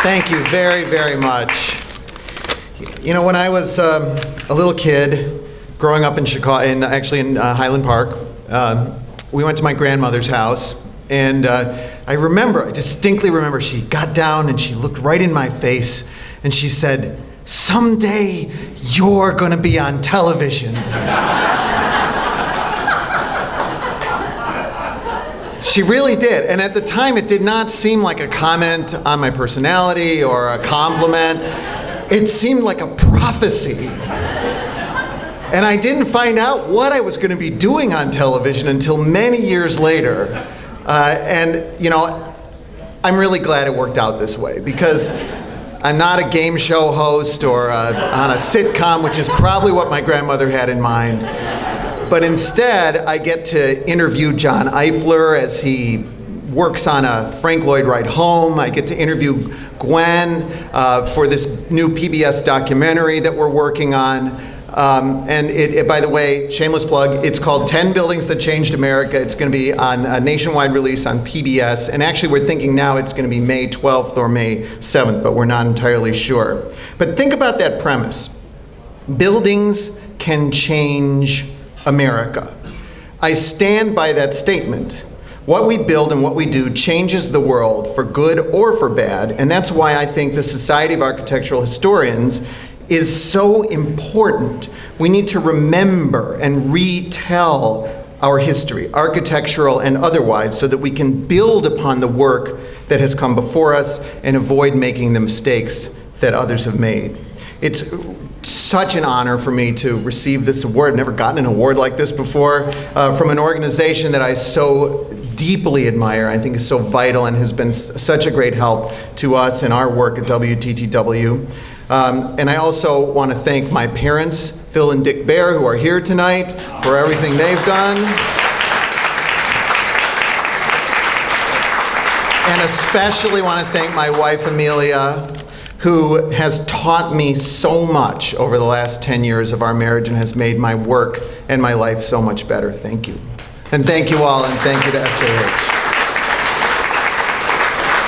Thank you very, very much. You know, when I was a little kid, growing up in Chicago, in Highland Park, we went to my grandmother's house, and I distinctly remember she got down and she looked right in my face, and she said, "Someday you're gonna be on television." She really did, and at the time it did not seem like a comment on my personality or a compliment. It seemed like a prophecy. And I didn't find out what I was going to be doing on television until many years later. And you know, I'm really glad it worked out this way, because I'm not a game show host or on a sitcom, which is probably what my grandmother had in mind. But instead, I get to interview John Eifler as he works on a Frank Lloyd Wright home. I get to interview Gwen for this new PBS documentary that we're working on. And by the way, shameless plug, it's called 10 Buildings That Changed America. It's going to be on a nationwide release on PBS. And actually, we're thinking now it's going to be May 12th or May 7th, but we're not entirely sure. But think about that premise. Buildings can change America. I stand by that statement. What we build and what we do changes the world for good or for bad, and that's why I think the Society of Architectural Historians is so important. We need to remember and retell our history, architectural and otherwise, so that we can build upon the work that has come before us and avoid making the mistakes that others have made. It's such an honor for me to receive this award. I've never gotten an award like this before from an organization that I so deeply admire, I think is so vital and has been such a great help to us in our work at WTTW. And I also want to thank my parents, Phil and Dick Baer, who are here tonight, for everything they've done. And especially want to thank my wife, Amelia, who has taught me so much over the last 10 years of our marriage and has made my work and my life so much better. Thank you. And thank you all, and thank you to SAH.